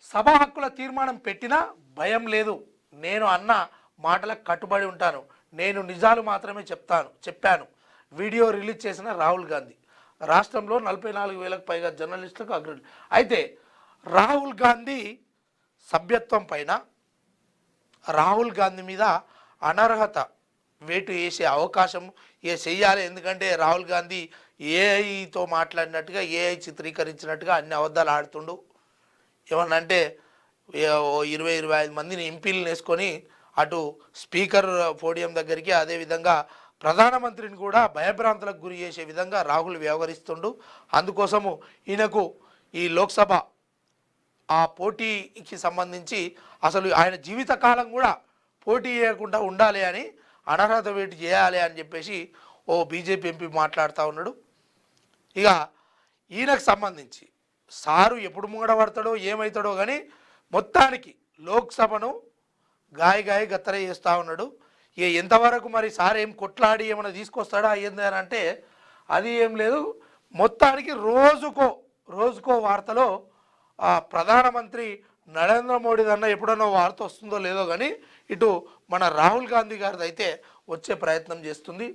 సభా హక్కుల తీర్మానం పెట్టినా భయం లేదు, నేను అన్న మాటలకు కట్టుబడి ఉంటాను, నేను నిజాలు మాత్రమే చెప్పాను వీడియో రిలీజ్ చేసిన రాహుల్ గాంధీ. రాష్ట్రంలో 44,000కు పైగా జర్నలిస్టులకు అగ్రహం. అయితే రాహుల్ గాంధీ సభ్యత్వం పైన రాహుల్ గాంధీ మీద అనర్హత వేటు వేసే అవకాశం చెయ్యాలి. ఎందుకంటే రాహుల్ గాంధీ ఏఐతో మాట్లాడినట్టుగా, ఏఐ చిత్రీకరించినట్టుగా అన్ని అబద్ధాలు ఆడుతుండు. ఏమన్నంటే 20-25 మందిని ఎంపీలను వేసుకొని అటు స్పీకర్ పోడియం దగ్గరికి, అదేవిధంగా ప్రధానమంత్రిని కూడా భయభ్రాంతులకు గురి చేసే విధంగా రాహుల్ వ్యవహరిస్తుండు. అందుకోసము ఈయనకు ఈ లోక్సభ ఆ పోటీకి సంబంధించి అసలు ఆయన జీవితకాలం కూడా పోటీ చేయకుండా ఉండాలి అని, అనర్హత వేటు చేయాలి అని చెప్పేసి ఓ బీజేపీ ఎంపీ మాట్లాడుతూ ఉన్నాడు. ఇక ఈయనకు సంబంధించి సారు ఎప్పుడు ముంగడబడతాడో ఏమవుతాడో కానీ మొత్తానికి లోక్సభను గాయ గత్తర చేస్తూ ఉన్నాడు. ఇక ఎంతవరకు మరి సార్ ఏం కొట్లాడి ఏమైనా తీసుకొస్తాడా అయ్యింది అని అంటే అది ఏం లేదు. మొత్తానికి రోజుకో వార్తలో ప్రధానమంత్రి నరేంద్ర మోడీ అన్న ఎప్పుడన్నా వార్త వస్తుందో లేదో కానీ ఇటు మన రాహుల్ గాంధీ గారిది అయితే వచ్చే ప్రయత్నం చేస్తుంది.